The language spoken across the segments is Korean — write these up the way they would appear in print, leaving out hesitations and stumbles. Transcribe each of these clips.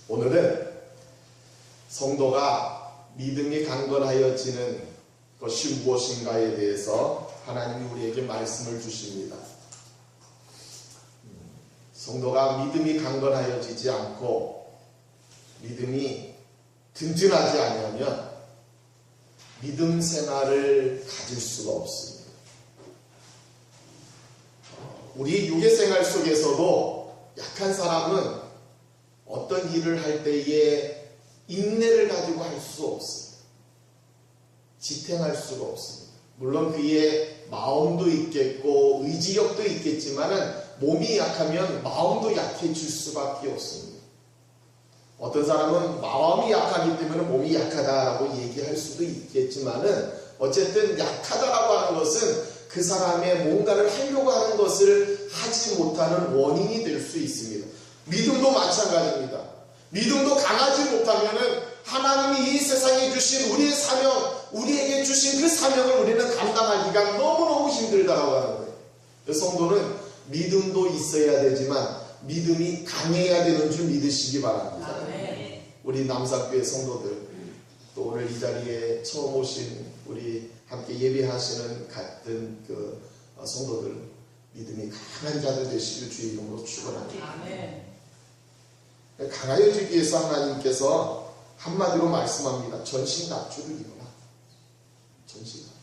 오늘은 성도가 믿음이 강건하여지는 것이 무엇인가에 대해서 하나님이 우리에게 말씀을 주십니다. 성도가 믿음이 강건하여지지 않고 믿음이 든든하지 않으면 믿음 생활을 가질 수가 없습니다. 우리 육의 생활 속에서도 약한 사람은 어떤 일을 할 때에 인내를 가지고 할 수 없습니다. 지탱할 수가 없습니다. 물론 그의 마음도 있겠고 의지력도 있겠지만은 몸이 약하면 마음도 약해질 수밖에 없습니다. 어떤 사람은 마음이 약하기 때문에 몸이 약하다라고 얘기할 수도 있겠지만은 어쨌든 약하다라고 하는 것은 그 사람의 뭔가를 하려고 하는 것을 하지 못하는 원인이 될 수 있습니다. 믿음도 마찬가지입니다. 믿음도 강하지 못하면은 하나님이 이 세상에 주신 우리의 사명, 우리에게 주신 그 사명을 우리는 감당하기가 너무너무 힘들다라고 하는 거예요. 성도는 믿음도 있어야 되지만 믿음이 강해야 되는 줄 믿으시기 바랍니다. 우리 남사교회 성도들, 또 오늘 이 자리에 처음 오신 우리 함께 예배하시는 같은 그 성도들, 믿음이 강한 자들 되시길 주의 이름으로 축원합니다. 강하여지기 위해서 하나님께서 한마디로 말씀합니다. 전신갑주를 입어라. 전신갑주.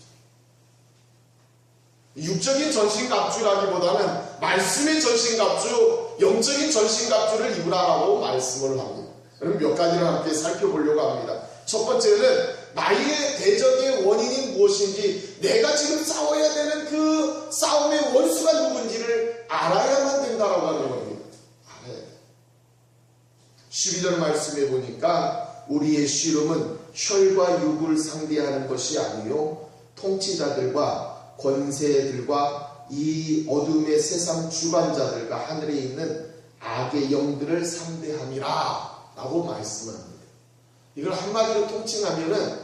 육적인 전신갑주라기보다는 말씀의 전신갑주, 영적인 전신갑주를 입으라라고 말씀을 합니다. 그럼 몇 가지를 함께 살펴보려고 합니다. 첫 번째는 나의 대적의 원인이 무엇인지, 내가 지금 싸워야 되는 그 싸움의 원수가 누군지를 알아야만 된다라고 하는 겁니다. 알아야 돼. 12절 말씀해 보니까 우리의 씨름은 혈과 육을 상대하는 것이 아니요 통치자들과 권세들과 이 어둠의 세상 주관자들과 하늘에 있는 악의 영들을 상대함이라 라고 말씀합니다. 이걸 한마디로 통칭하면은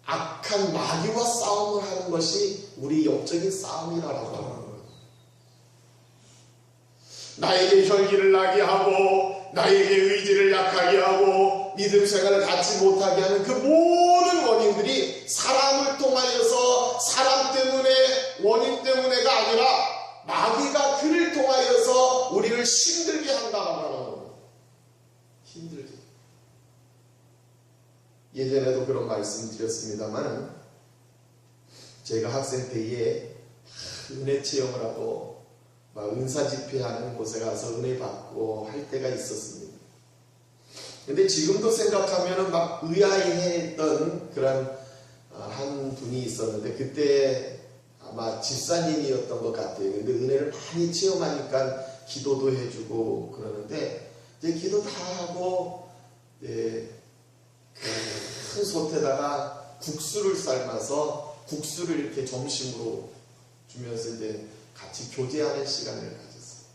악한 마귀와 싸움을 하는 것이 우리 영적인 싸움이라고 하는 거예요. 나에게 혈기를 나게 하고 나에게 의지를 약하게 하고 믿음 생활을 갖지 못하게 하는 그 모든 원인들이 사람을 통하여서, 사람 때문에, 원인 때문에가 아니라 마귀가 그를 통하여서 우리를 힘들게 한다라고 하는 거예요. 힘들게. 예전에도 그런 말씀 드렸습니다만, 제가 학생 때에 은혜 체험을 하고 막 은사 집회하는 곳에 가서 은혜 받고 할 때가 있었습니다. 근데 지금도 생각하면은 막 의아해했던 그런 한 분이 있었는데, 그때 아마 집사님이었던 것 같아요. 근데 은혜를 많이 체험하니까 기도도 해주고 그러는데, 이제 기도 다 하고 큰 솥에다가 국수를 삶아서 국수를 이렇게 점심으로 주면서 이제 같이 교제하는 시간을 가졌어요.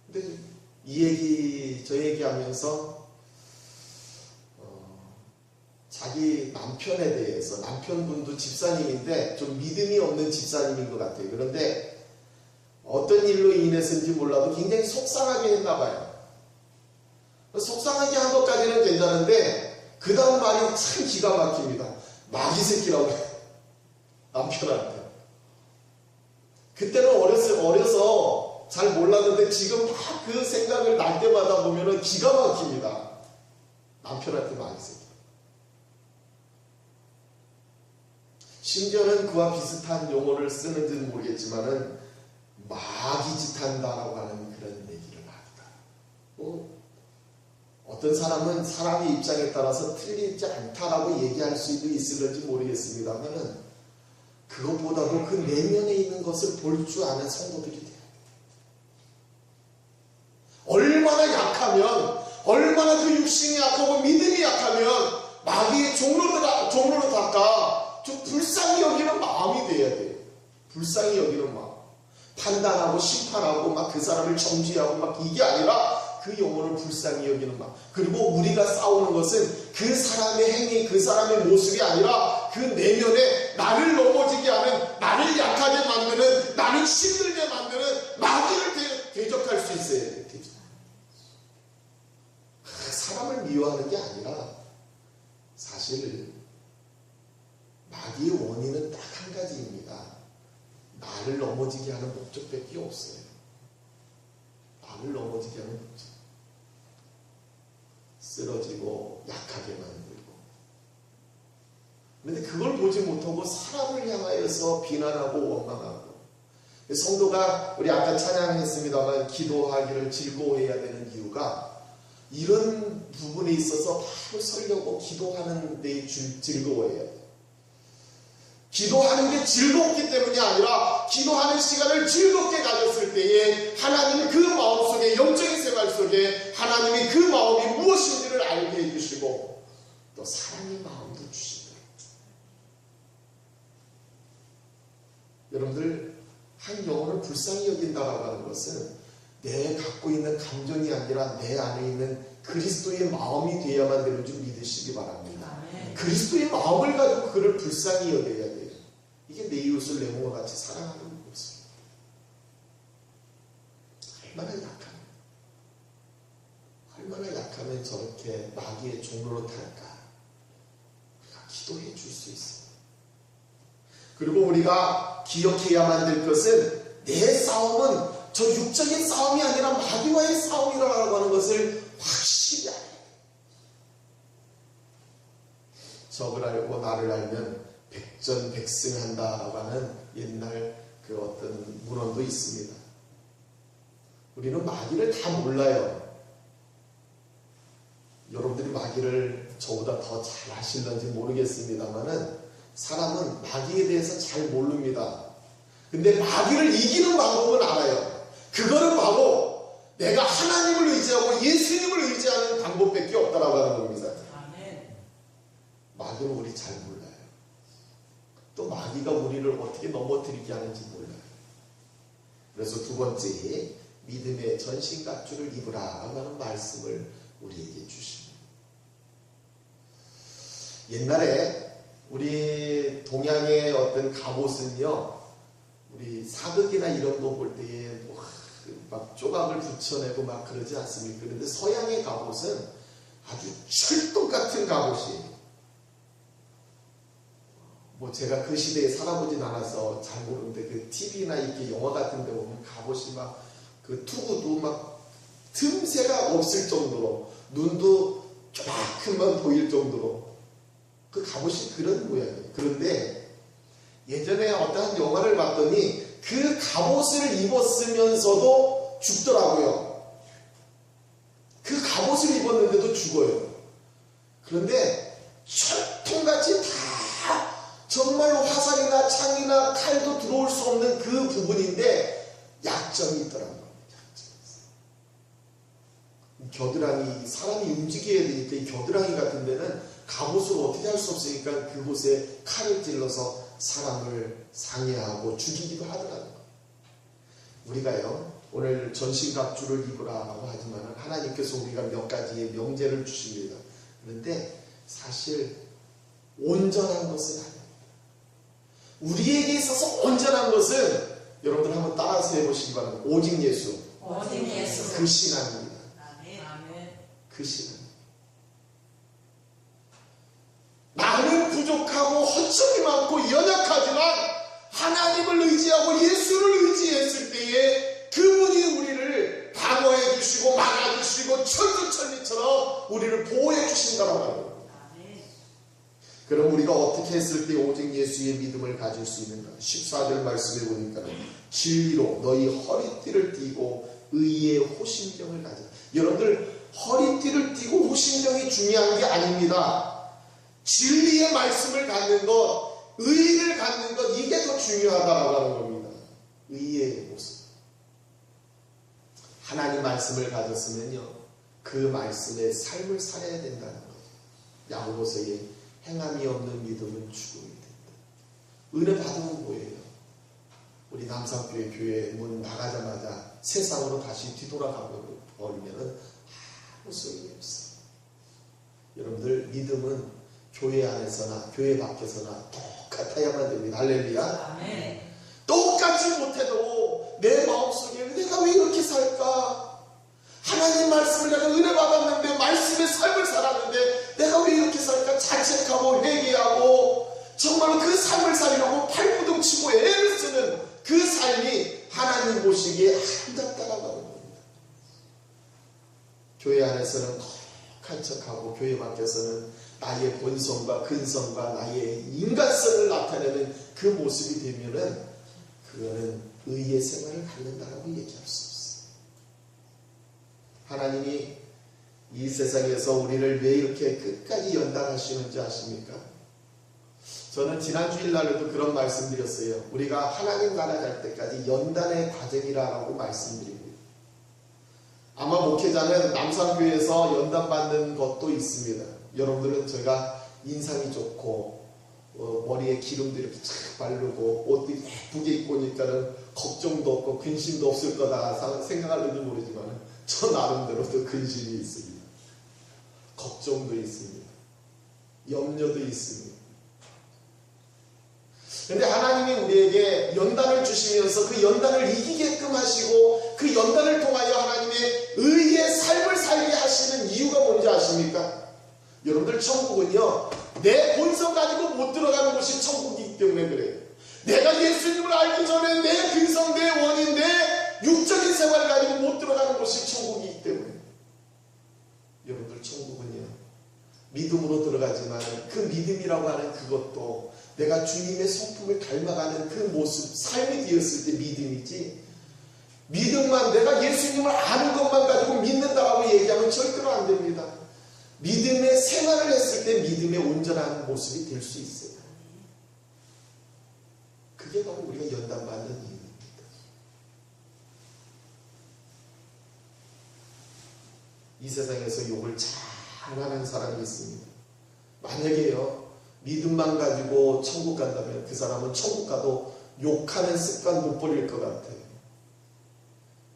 근데 이 얘기 저 얘기 하면서 자기 남편에 대해서, 남편분도 집사님인데 좀 믿음이 없는 집사님인 것 같아요. 그런데 어떤 일로 인해서인지 몰라도 굉장히 속상하게 했나 봐요. 속상하게 한 것까지는 괜찮은데 그 다음 말이 참 기가 막힙니다. 마귀 새끼라고 해요. 남편한테. 그때는 어려서 잘 몰랐는데 지금 막 그 생각을 날 때마다 보면은 기가 막힙니다. 남편한테 마귀 새끼. 심지어는 그와 비슷한 용어를 쓰는지는 모르겠지만은 마귀짓 한다라고 하는 그런 얘기를 합니다. 어떤 사람은 사람의 입장에 따라서 틀리지 않다라고 얘기할 수도 있을지 모르겠습니다만은 그것보다도 그 내면에 있는 것을 볼 줄 아는 성도들이 돼요. 얼마나 약하면, 얼마나 그 육신이 약하고 믿음이 약하면 마귀의 종로로 닦아 좀 불쌍히 여기는 마음이 돼야 돼요. 불쌍히 여기는 마음. 판단하고 심판하고 막 그 사람을 정죄하고 막 이게 아니라 그 영혼을 불쌍히 여기는 마음. 그리고 우리가 싸우는 것은 그 사람의 행위, 그 사람의 모습이 아니라 그 내면에 나를 넘어지게 하는, 나를 약하게 만드는, 나를 힘들게 만드는 마귀를 대적할 수 있어야 돼요. 사람을 사람을 미워하는 게 아니라 사실 마귀의 원인은 딱 한 가지입니다. 나를 넘어지게 하는 목적밖에 없어요. 나를 넘어지게 하는 목적. 쓰러지고 약하게 만들고. 그런데 그걸 보지 못하고 사람을 향하여서 비난하고 원망하고. 성도가 우리 아까 찬양했습니다만 기도하기를 즐거워해야 되는 이유가 이런 부분에 있어서 바로 서려고 기도하는 데 즐거워해야 돼요. 기도하는 게 즐겁기 때문이 아니라 기도하는 시간을 즐겁게 가졌을 때에 하나님이 그 마음속에 영적인 생활 속에 하나님이 그 마음이 무엇인지를 알게 해주시고 또 사랑의 마음도 주시더라고요. 여러분들 한 영혼을 불쌍히 여긴다라고 하는 것은 내 갖고 있는 감정이 아니라 내 안에 있는 그리스도의 마음이 되어야만 되는 줄 믿으시기 바랍니다. 그리스도의 마음을 가지고 그를 불쌍히 여겨야 돼요. 이게 내 이웃을 내 몸과 같이 사랑하는 모습입니다. 얼마나 약하면 저렇게 마귀의 종로로 탈까? 우리가 기도해 줄 수 있어요. 그리고 우리가 기억해야만 될 것은 내 싸움은 저 육적인 싸움이 아니라 마귀와의 싸움이라고 하는 것을 확실히 알아야 돼요. 적을 알고 나를 알면 백전백승한다라고 하는 옛날 그 어떤 문헌도 있습니다. 우리는 마귀를 다 몰라요. 여러분들이 마귀를 저보다 더 잘 아실런지 모르겠습니다만은 사람은 마귀에 대해서 잘 모릅니다. 근데 마귀를 이기는 방법은 알아요. 그거는 바로 내가 하나님을 의지하고 예수님을 의지하는 방법밖에 없다라고 하는 겁니다. 마귀는 우리 잘 몰라요. 또 마귀가 우리를 어떻게 넘어뜨리게 하는지 몰라요. 그래서 두 번째, 믿음의 전신갑주를 입으라라고 하는 말씀을 우리에게 주십니다. 옛날에 우리 동양의 어떤 갑옷은요, 우리 사극이나 이런 거 볼 때에 막 조각을 붙여내고 막 그러지 않습니까? 그런데 서양의 갑옷은 아주 철도 같은 갑옷이에요. 뭐 제가 그 시대에 살아보진 않아서 잘 모르는데 그 TV나 이렇게 영화 같은 데 보면 갑옷이 막 그 투구도 막 틈새가 없을 정도로 눈도 조금만 보일 정도로 그 갑옷이 그런 모양이에요. 그런데 예전에 어떠한 영화를 봤더니 그 갑옷을 입었으면서도 죽더라고요. 그 갑옷을 입었는데도 죽어요. 그런데 철통같이 다 정말로 화살이나 창이나 칼도 들어올 수 없는 그 부분인데 약점이 있더라고요. 겨드랑이, 사람이 움직여야 되니까 이 겨드랑이 같은 데는 갑옷을 어떻게 할 수 없으니까 그곳에 칼을 찔러서 사람을 상해하고 죽이기도 하더라고요. 우리가요, 오늘 전신갑주를 입으라고 하지만 하나님께서 우리가 몇 가지의 명제를 주십니다. 그런데 사실 온전한 것은 아닙니다. 우리에게 있어서 온전한 것은 여러분들 한번 따라서 해보시기 바랍니다. 오직 예수. 오직 예수. 그 신앙입니다. 아멘. 그 신앙. 나는 부족하고 허점이 많고 연약하지만 하나님을 의지하고 예수를 의지했을 때에 그분이 우리를 방어해 주시고 막아 주시고 천주천리처럼 우리를 보호해 주신다고 하는 겁니다. 그럼 우리가 어떻게 했을 때 오직 예수의 믿음을 가질 수 있는가? 14절 말씀에 보니까 진리로 너희 허리띠를 띠고 의의 호심경을 가져. 여러분들 허리띠를 띠고 호심경이 중요한 게 아닙니다. 진리의 말씀을 갖는 것, 의의를 갖는 것, 이게 더 중요하다고 하는 겁니다. 의의 모습. 하나님 말씀을 가졌으면요, 그 말씀의 삶을 살아야 된다는 거죠. 야고보서에 행함이 없는 믿음은 죽음이 된다. 은혜 받으면 뭐예요? 우리 남산교회 교회 문 나가자마자 세상으로 다시 뒤돌아가 버리면 아무 소용이 없어요. 여러분들 믿음은 교회 안에서나 교회 밖에서나 똑같아야만 됩니다. 할렐루야. 아멘. 똑같이 못해도 내 마음속에 내가 왜 이렇게 살까? 하나님 말씀을 내가 은혜 받았는데 말씀의 삶을 자책하고 회개하고 정말로 그 삶을 살려고 발부둥 치고 애를 쓰는 그 삶이 하나님 보시기에 아름답다라고 하는 겁니다. 교회 안에서는 거룩한 척하고 교회 밖에서는 나의 본성과 근성과 나의 인간성을 나타내는 그 모습이 되면은 그거는 의의 생활을 갖는다라고 얘기할 수 없어요. 하나님이 이 세상에서 우리를 왜 이렇게 끝까지 연단하시는지 아십니까? 저는 지난 주일날에도 그런 말씀드렸어요. 우리가 하나님 나라 갈 때까지 연단의 과정이라고 말씀드립니다. 아마 목회자는 남산교회에서 연단받는 것도 있습니다. 여러분들은 제가 인상이 좋고 머리에 기름도 이렇게 착 바르고 옷도 예쁘게 입고 오니까는 걱정도 없고 근심도 없을 거다 생각하는지 모르지만 저 나름대로도 근심이 있습니다. 걱정도 있습니다. 염려도 있습니다. 그런데 하나님이 우리에게 연단을 주시면서 그 연단을 이기게끔 하시고 그 연단을 통하여 하나님의 의의 삶을 살게 하시는 이유가 뭔지 아십니까? 여러분들 천국은요 내 본성 가지고 못 들어가는 곳이 천국이기 때문에 그래요. 내가 예수님을 알기 전에 내 근성, 내 원인, 내 육적인 생활을 가지고 못 들어가는 곳이 천국이기 때문에 여러분들 천국은요 믿음으로 들어가지만 그 믿음이라고 하는 그것도 내가 주님의 성품을 닮아가는 그 모습, 삶이 되었을 때 믿음이지 믿음만 내가 예수님을 아는 것만 가지고 믿는다라고 얘기하면 절대로 안 됩니다. 믿음의 생활을 했을 때 믿음의 온전한 모습이 될 수 있어요. 그게 바로 우리가 연단받는 이유입니다. 이 세상에서 욕을 잘하는 사람이 있습니다. 만약에요 믿음만 가지고 천국 간다면 그 사람은 천국 가도 욕하는 습관 못 버릴 것 같아요.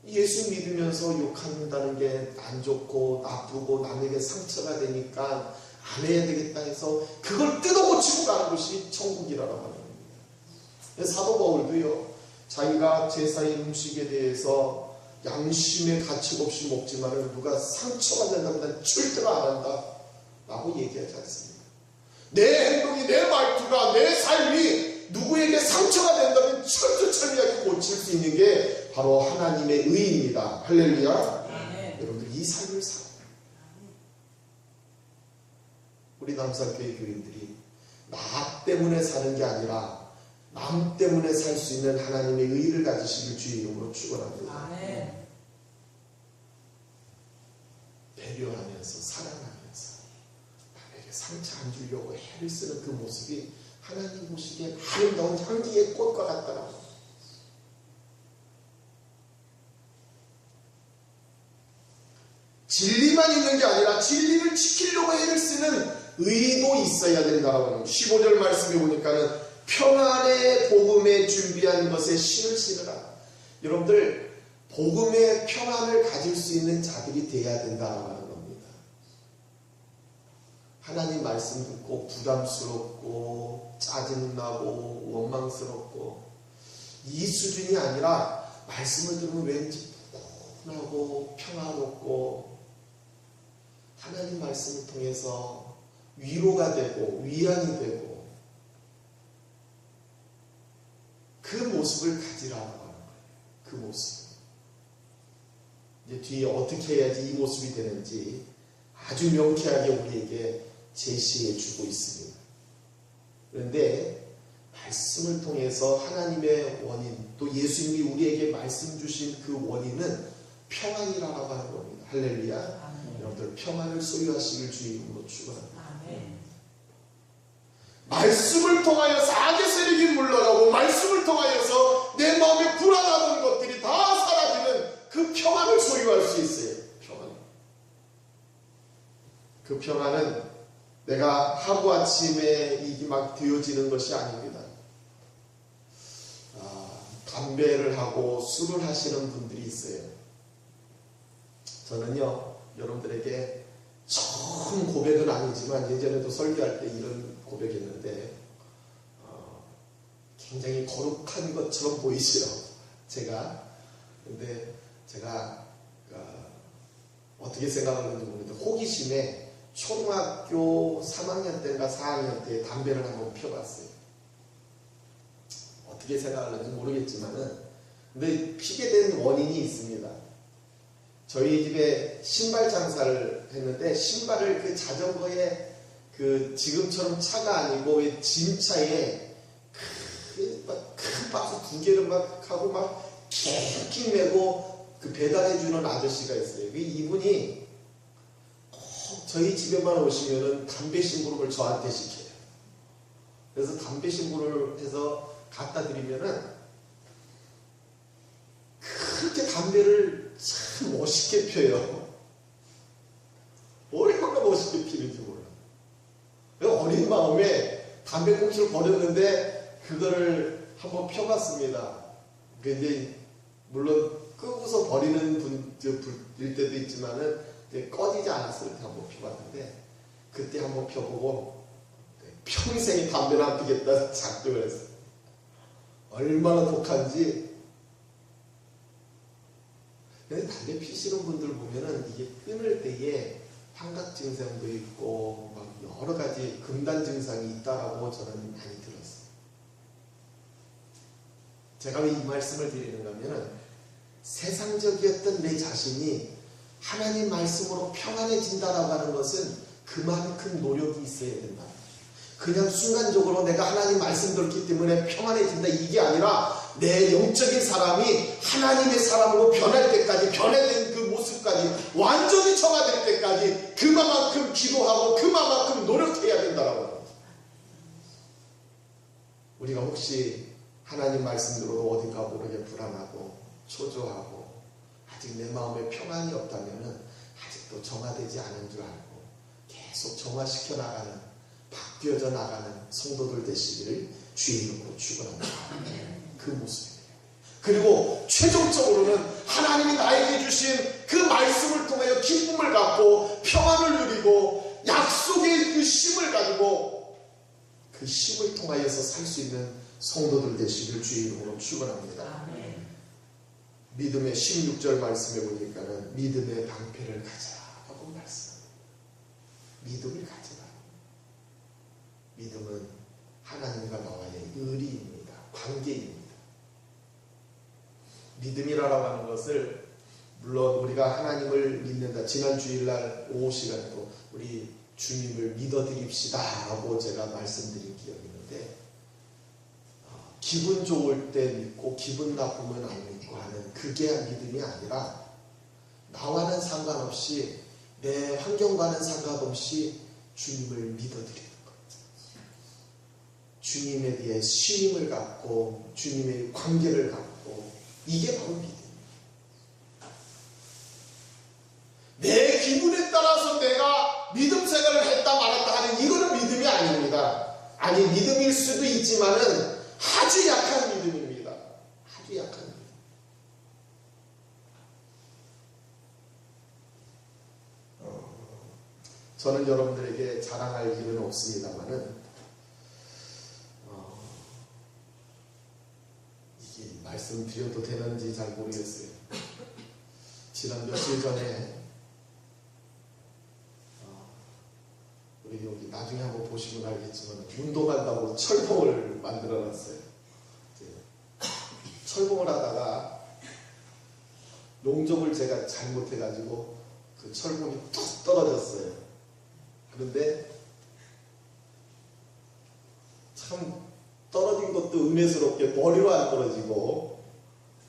예수 믿으면서 욕한다는 게 안 좋고 나쁘고 남에게 상처가 되니까 안 해야 되겠다 해서 그걸 뜯어고치고 가는 것이 천국이라고 하는 겁니다. 사도 바울도요 자기가 제사의 음식에 대해서 양심의 가책 없이 먹지만은 누가 상처가 된다면 난 절대로 안 한다 라고 얘기하지 않습니다. 내 행동이, 내 말투가, 내 삶이 누구에게 상처가 된다면 철두철미하게 고칠 수 있는 게 바로 하나님의 의입니다. 할렐루야. 여러분들 이 삶을 살아요. 우리 남산교회 교인들이 나 때문에 사는 게 아니라 남 때문에 살 수 있는 하나님의 의를 가지시길 주의 이름으로 축원합니다. 아멘. 배려하면서 사랑하면서 남에게 상처 안 주려고 애를 쓰는 그 모습이 하나님 보시기에 아름다운 향기의 꽃과 같다라고. 진리만 있는 게 아니라 진리를 지키려고 애를 쓰는 의도 있어야 된다라고 하는 15절 말씀에 보니까는 평안의 복음에 준비한 것에 실을 신으라. 여러분들 복음의 평안을 가질 수 있는 자들이 돼야 된다라고 하는 겁니다. 하나님 말씀 듣고 부담스럽고 짜증나고 원망스럽고 이 수준이 아니라 말씀을 들으면 왠지 푸근하고 평화롭고 하나님 말씀을 통해서 위로가 되고 위안이 되고 그 모습을 가지라고 하는 거예요. 그 모습. 이제 뒤에 어떻게 해야지 이 모습이 되는지 아주 명쾌하게 우리에게 제시해 주고 있습니다. 그런데 말씀을 통해서 하나님의 원인, 또 예수님이 우리에게 말씀 주신 그 원인은 평안이라고 하는 겁니다. 할렐루야. 아멘. 여러분들 평안을 소유하시길 주의 이름으로 축원합니다. 아멘. 말씀을 통하여서 악의 세력이 물러가고 말씀을 통하여서 내 마음에 불안하던 것들이 다 사라지는 그 평안을 소유할 수 있어요. 평안. 그 평안은 내가 하루아침에 이게 막 되어지는 것이 아닙니다. 담배를 하고 술을 하시는 분들이 있어요. 저는요 여러분들에게 처음 고백은 아니지만 예전에도 설교할 때 이런 고백했는데 굉장히 거룩한 것처럼 보이시죠 제가. 근데 제가 어떻게 생각하는지 모르겠는데 호기심에 초등학교 3학년 때인가 4학년 때 담배를 한번 피워봤어요. 어떻게 생각하는지 모르겠지만은, 근데 피게 된 원인이 있습니다. 저희 집에 신발 장사를 했는데, 신발을 그 자전거에 그 지금처럼 차가 아니고 왜 짐차에 큰 박스 2개를 막 하고 막 킹킹 메고 그 배달해주는 아저씨가 있어요. 이분이 꼭 저희 집에만 오시면은 담배 심부름을 저한테 시켜요. 그래서 담배 심부름을 해서 갖다 드리면은 그렇게 담배를 참 멋있게 펴요. 얼마나 멋있게 피는지 몰라. 어린 마음에 담배 꽁초를 버렸는데 그거를 한번 펴봤습니다. 근데 물론 끄고서 버리는 분일 때도 있지만은 꺼지지 않았을 때 한번 펴봤는데, 그때 한번 펴보고 평생에 담배를 안 피겠다 작정을 했어요. 얼마나 독한지. 근데 담배 피시는 분들 보면은 이게 끊을 때에 환각 증상도 있고 막 여러 가지 금단 증상이 있다라고 저는 많이 들었어요. 제가 왜 이 말씀을 드리는가 하면은, 세상적이었던 내 자신이 하나님 말씀으로 평안해진다라고 하는 것은 그만큼 노력이 있어야 된다. 그냥 순간적으로 내가 하나님 말씀 들었기 때문에 평안해진다, 이게 아니라 내 영적인 사람이 하나님의 사람으로 변할 때까지, 변화된 그 모습까지 완전히 정화될 때까지 그만큼 기도하고 그만큼 노력해야 된다라고 합니다. 우리가 혹시 하나님 말씀 들어도 어딘가 모르게 불안하고 초조하고 아직 내 마음에 평안이 없다면 아직도 정화되지 않은 줄 알고 계속 정화시켜 나가는, 바뀌어져 나가는 성도들 되시기를 주의 이름으로 축원합니다. 그 모습이에요. 그리고 최종적으로는 하나님이 나에게 주신 그 말씀을 통하여 기쁨을 갖고 평안을 누리고 약속의 그 힘을 가지고 그 힘을 통하여서 살 수 있는 성도들 되시기를 주의 이름으로 축원합니다. 믿음의 16절 말씀에 보니까는 믿음의 방패를 가져라고 말씀합니다. 믿음을 가져라. 믿음은 하나님과 나와의 의리입니다. 관계입니다. 믿음이라고 하는 것을, 물론 우리가 하나님을 믿는다, 지난 주일날 오후 시간에도 우리 주님을 믿어드립시다 라고 제가 말씀드린 기억이 있는데, 기분 좋을 때 믿고 기분 나쁘면 안 믿고 하는 그게 믿음이 아니라, 나와는 상관없이 내 환경과는 상관없이 주님을 믿어드리는 것, 주님에 대해 신임을 갖고 주님의 관계를 갖고, 이게 바로 믿음입니다. 내 기분에 따라서 내가 믿음 생활을 했다 말았다 하는 이거는 믿음이 아닙니다. 아니, 믿음일 수도 있지만은 아주 약한 믿음입니다. 아주 약한 믿음. 저는 여러분들에게 자랑할 일은 없습니다만은, 이게 말씀드려도 되는지 잘 모르겠어요. 지난 며칠 전에 우리 여기 나중에 한번 보시면 알겠지만 운동한다고 철봉을 만들어놨어요. 철봉을 하다가 용접을 제가 잘못해가지고 그 철봉이 뚝 떨어졌어요. 그런데 참 떨어진 것도 은혜스럽게 머리로 안 떨어지고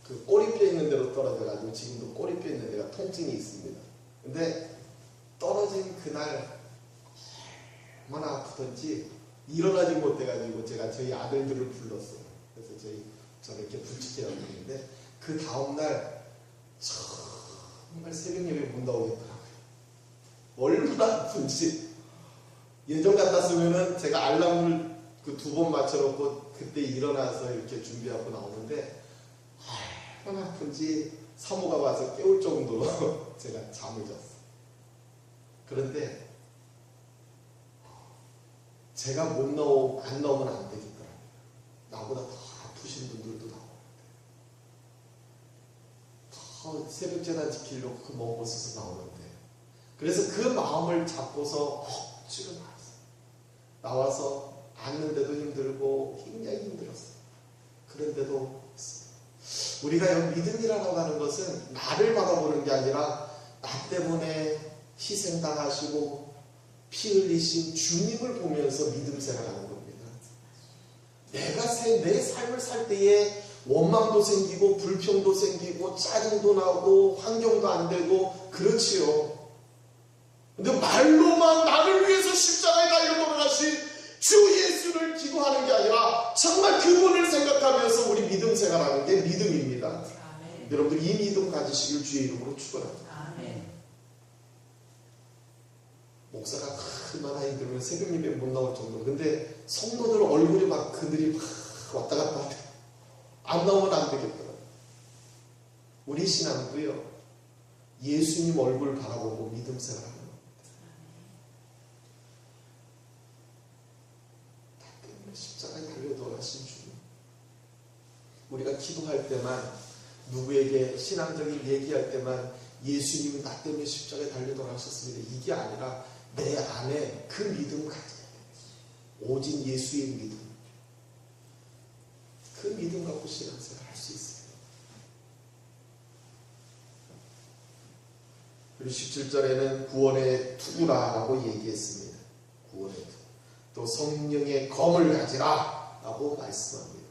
그 꼬리뼈 있는 데로 떨어져가지고 지금도 꼬리뼈 있는 데가 통증이 있습니다. 근데 떨어진 그날 얼마나 아프던지 일어나지 못해가지고 제가 저희 아들들을 불렀어요. 그래서 저를 이렇게 부축해 놨는데, 그 다음날 정말 새벽 예배 못 나오겠더라고요. 얼마나 아픈지. 예전 같았으면은 제가 알람을 그 2번 맞춰놓고 그때 일어나서 이렇게 준비하고 나오는데, 얼마나 아픈지 사모가 와서 깨울 정도로 제가 잠을 잤어요. 그런데 제가 안 나오면 안 되겠더라고요. 나보다 더 아프신 분들도 나오는데, 더 새벽 재단 지키려고 그 먼 곳에서 나오는데, 그래서 그 마음을 잡고서 억지로 나와서 앉는데도 힘들고 굉장히 힘들었어요. 그런데도 우리가 여기 믿음이라고 하는 것은 나를 바라보는 게 아니라 나 때문에 희생당하시고 피 흘리신 주님을 보면서 믿음 생활하는 겁니다. 내가 내 삶을 살 때에 원망도 생기고 불평도 생기고 짜증도 나고 환경도 안 되고 그렇지요. 근데 말로만 나를 위해서 십자가에 달려 돌아가신 주 예수를 기도하는 게 아니라 정말 그분을 생각하면서 우리 믿음 생활하는 게 믿음입니다. 아멘. 여러분들 이 믿음 가지시길 주의 이름으로 축원합니다. 아멘. 목사가 얼마나 힘들면 새벽 예배 못 나올 정도로. 근데 성도들 얼굴이 막 그들이 막 왔다 갔다 하대. 안 나오면 안 되겠더라고요. 우리 신앙도요, 예수님 얼굴 바라보고 믿음 생활하는 겁니다. 나 때문에 십자가에 달려 돌아가신 주님. 우리가 기도할 때만, 누구에게 신앙적인 얘기할 때만 예수님이 나 때문에 십자가에 달려 돌아가셨습니다. 이게 아니라 내 안에 그 믿음 가져야 돼요. 오직 예수의 믿음. 그 믿음 갖고 신앙생활 할 수 있어요. 그리고 17절에는 구원의 투구라라고 얘기했습니다. 구원의 투구. 또 성령의 검을 가지라 라고 말씀합니다.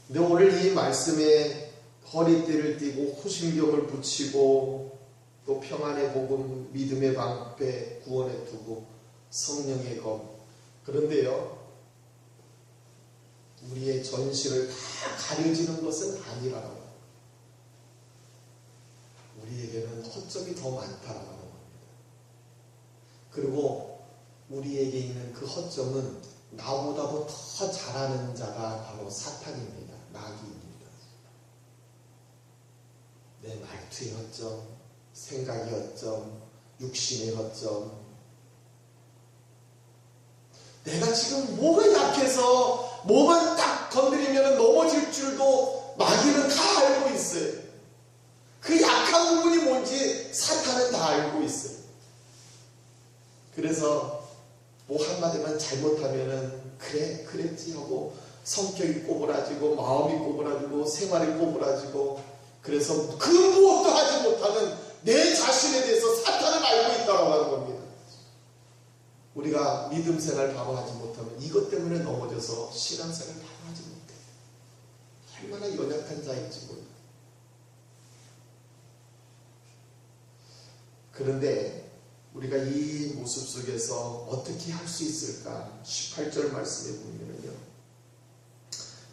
근데 오늘 이 말씀에 허리띠를 띠고 호심경을 붙이고 또 평안의 복음, 믿음의 방패, 구원의 투구, 성령의 검. 그런데요, 우리의 전신을 다 가려지는 것은 아니라고. 우리에게는 허점이 더 많다라고 하는 겁니다. 그리고 우리에게 있는 그 허점은 나보다도 더 잘하는 자가 바로 사탄입니다. 마귀입니다. 내 말투의 허점, 생각의 허점, 육신의 허점. 내가 지금 뭐가 약해서 뭐만 딱 건드리면 넘어질 줄도 마귀는 다 알고 있어요. 그 약한 부분이 뭔지 사탄은 다 알고 있어요. 그래서 뭐 한마디만 잘못하면은 그래 그랬지 하고 성격이 꼬부라지고 마음이 꼬부라지고 생활이 꼬부라지고, 그래서 그 무엇도 하지 못하는 내 자신에 대해서 사탄은 알고 있다고 하는 겁니다. 우리가 믿음 생활 바로 하지 못하면 이것 때문에 넘어져서 신앙생활 바로 하지 못해. 얼마나 연약한 자인지 몰라. 그런데 우리가 이 모습 속에서 어떻게 할 수 있을까? 18절 말씀에 보면요,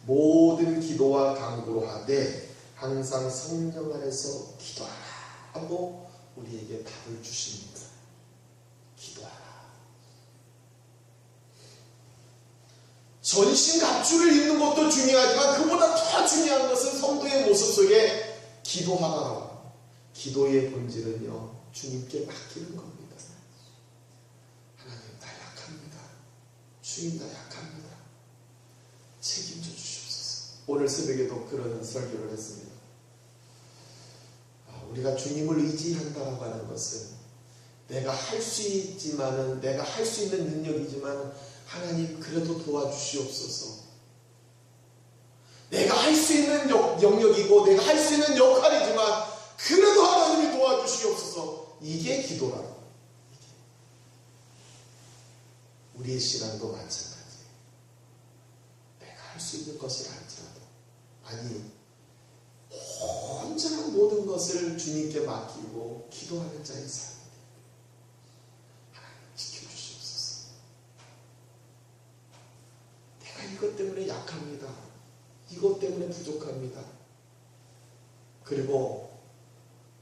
모든 기도와 간구로 하되 항상 성령 안에서 기도하라 하고 우리에게 답을 주십니다. 기도하라. 전신 갑주를 입는 것도 중요하지만 그보다 더 중요한 것은 성도의 모습 속에 기도하라. 기도의 본질은요, 주님께 맡기는 겁니다. 하나님, 나 약합니다. 주님, 나 약합니다. 책임져 주시옵소서. 오늘 새벽에도 그런 설교를 했습니다. 우리가 주님을 의지한다라고 하는 것은 내가 할 수 있지만은, 내가 할 수 있는 능력이지만 하나님 그래도 도와주시옵소서. 내가 할 수 있는 영역이고 내가 할 수 있는 역할이지만 그래도 하나님이 도와주시옵소서. 이게 기도라고. 우리의 신앙도 마찬가지예요. 내가 할 수 있는 것을 알지라도, 아니 온전한 모든 것을 주님께 맡기고 기도하는 자의 삶이 돼요. 하나님 지켜주시옵소서. 내가 이것 때문에 약합니다. 이것 때문에 부족합니다. 그리고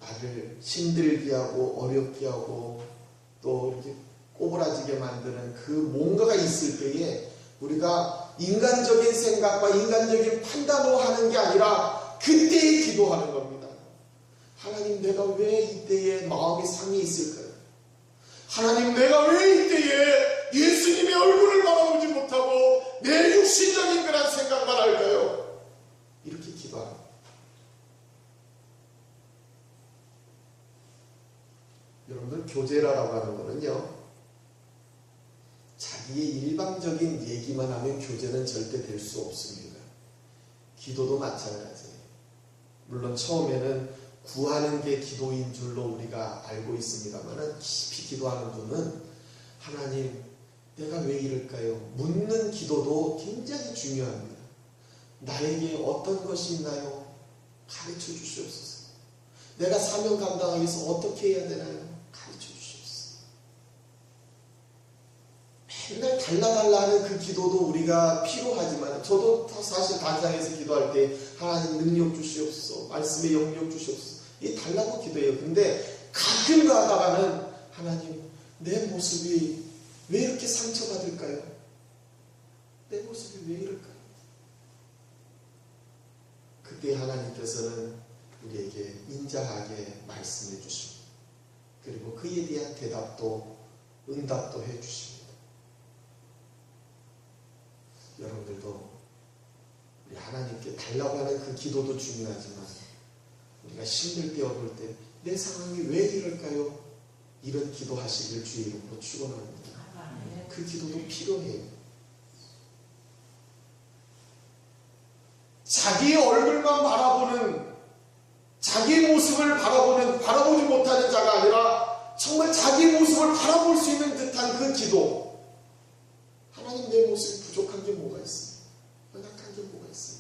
나를 힘들게 하고 어렵게 하고 또 이렇게 꼬부라지게 만드는 그 뭔가가 있을 때에 우리가 인간적인 생각과 인간적인 판단으로 하는 게 아니라 그때에 기도하는 겁니다. 하나님, 내가 왜 이때에 마음이 상해 있을까요? 하나님, 내가 왜 이때에 예수님의 얼굴을 바라보지 못하고 내 육신적인 그런 생각만 할까요? 이렇게 기도합니다. 교제라고 하는 거는요, 자기의 일방적인 얘기만 하면 교제는 절대 될 수 없습니다. 기도도 마찬가지예요. 물론 처음에는 구하는 게 기도인 줄로 우리가 알고 있습니다만, 깊이 기도하는 분은 하나님, 내가 왜 이럴까요? 묻는 기도도 굉장히 중요합니다. 나에게 어떤 것이 있나요? 가르쳐 주시옵소서. 내가 사명 감당하기 위해서 어떻게 해야 되나요? 가르쳐 주시옵소서. 맨날 달라달라 하는 그 기도도 우리가 필요하지만, 저도 사실 단상에서 기도할 때 하나님 능력 주시옵소서, 말씀에 영력 주시옵소서, 이 달라고 기도해요. 근데 가끔 가다가는 하나님, 내 모습이 왜 이렇게 상처받을까요? 내 모습이 왜 이럴까요? 그때 하나님께서는 우리에게 인자하게 말씀해 주시고, 그리고 그에 대한 대답도 응답도 해 주십니다. 여러분들도 우리 하나님께 달라고 하는 그 기도도 중요하지만, 우리가 힘들 때 어려울 때 내 상황이 왜 이럴까요? 이런 기도하시길 주의 이름으로 축원합니다. 그 기도도 필요해요. 자기의 얼굴만 바라보는, 자기의 모습을 바라보지 못하는 자가 아니라 정말 자기의 모습을 바라볼 수 있는 듯한 그 기도. 하나님, 내 모습이 부족한 게 뭐가 있어요? 연약한 게 뭐가 있어요?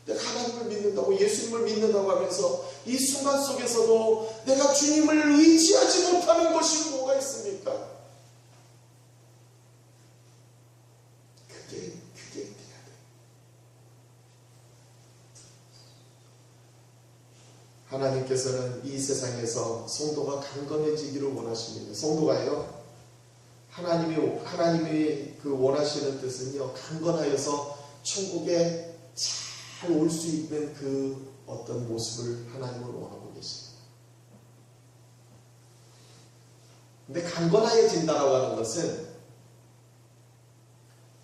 내가 하나님을 믿는다고, 예수님을 믿는다고 하면서 이 순간 속에서도 내가 주님을 의지하지 못하는 것이 뭐가 있습니까? 그게 돼야 돼. 하나님께서는 이 세상에서 성도가 강건해지기를 원하십니다. 성도가요, 하나님이 그 원하시는 뜻은요, 강건하여서 천국에 잘 올 수 있는 그 어떤 모습을 하나님은 원하고 계십니다. 근데 강건하여진다라고 하는 것은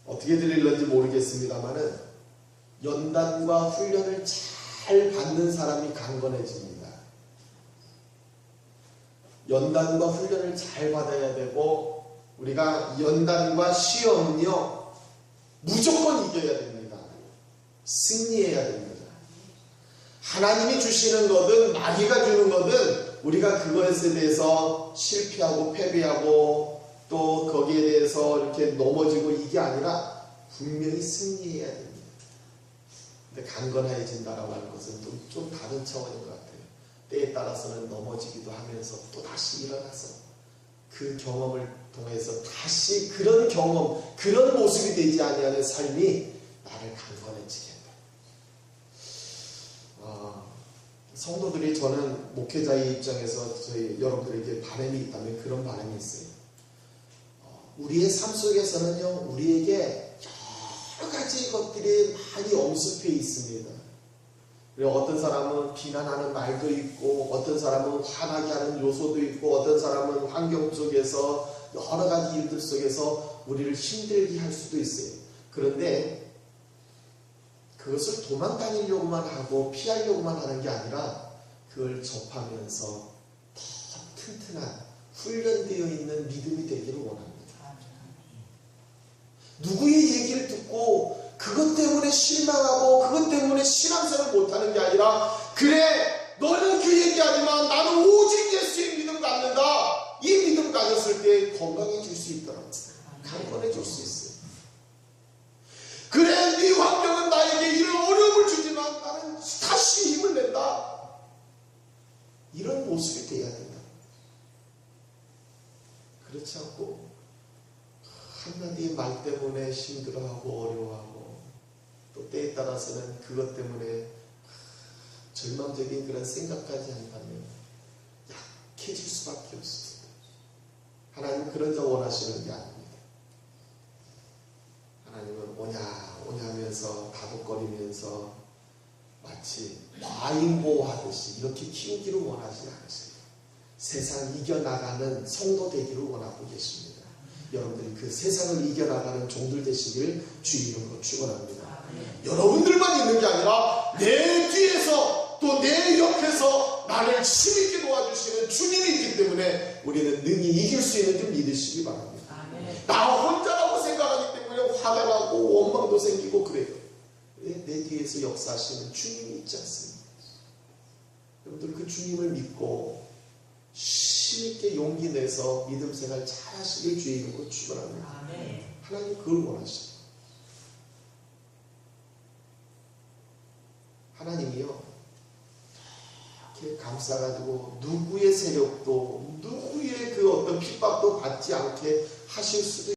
어떻게 들릴는지 모르겠습니다만은, 연단과 훈련을 잘 받는 사람이 강건해집니다. 연단과 훈련을 잘 받아야 되고, 우리가 연단과 시험은요, 무조건 이겨야 됩니다. 승리해야 됩니다. 하나님이 주시는 거든 마귀가 주는 거든 우리가 그것에 대해서 실패하고 패배하고 또 거기에 대해서 이렇게 넘어지고 이게 아니라 분명히 승리해야 됩니다. 근데 강건해진다라고 하는 것은 좀 다른 차원인 것 같아요. 때에 따라서는 넘어지기도 하면서 또 다시 일어나서 그 경험을 통해서 다시 그런 경험, 그런 모습이 되지 아니하는 삶이 나를 강건해지게 한다. 성도들이, 저는 목회자의 입장에서 저희 여러분들에게 바람이 있다면 그런 바람이 있어요. 우리의 삶 속에서는요, 우리에게 여러 가지 것들이 많이 엄습해 있습니다. 그리고 어떤 사람은 비난하는 말도 있고, 어떤 사람은 화나게 하는 요소도 있고, 어떤 사람은 환경 속에서 여러 가지 일들 속에서 우리를 힘들게 할 수도 있어요. 그런데 그것을 도망다니려고만 하고 피하려고만 하는 게 아니라 그걸 접하면서 더 튼튼한 훈련되어 있는 믿음이 되기를 원합니다. 누구의 얘기를 듣고 그것 때문에 실망하고 그것 때문에 신앙생활을 못하는 게 아니라, 그래, 너는 그 얘기하지만 나는 오직 예수의 믿음 갖는다. 이 믿음 가졌을 때 건강해질 수 있더라고요. 강건해질 수 있어요. 그래, 네 환경은 나에게 이런 어려움을 주지만 나는 다시 힘을 낸다. 이런 모습이 돼야 된다. 그렇지 않고 한마디의 말 때문에 힘들어하고 어려워하고, 또 때에 따라서는 그것 때문에 절망적인 그런 생각까지 한다면 약해질 수밖에 없습니다. 하나님은 그런 자 원하시는 게 아닙니다. 하나님은 오냐 하면서 다독거리면서 마치 과잉보호하듯이 이렇게 키우기를 원하지 않으세요. 세상 이겨나가는 성도 되기를 원하고 계십니다. 여러분들이 그 세상을 이겨나가는 종들 되시길 주의 이름으로 축원합니다. 여러분들만 있는 게 아니라 내 뒤에서 또 내 옆에서 나를 힘있게 도와주시는 주님이 있기 때문에 우리는 능히 이길 수 있는 줄 믿으시기 바랍니다. 아멘. 나 혼자라고 생각하기 때문에 화가 나고 원망도 생기고 그래요. 내 뒤에서 역사하시는 주님이 있지 않습니까? 여러분들 그 주님을 믿고 힘있게 용기 내서 믿음 생활 잘 하시길 주의 이름으로 축원합니다. 아멘. 하나님 그걸 원하시죠. 하나님이요 이렇게 감싸가지고 누구의 세력도 누구의 그 어떤 핍박도 받지 않게 하실 수도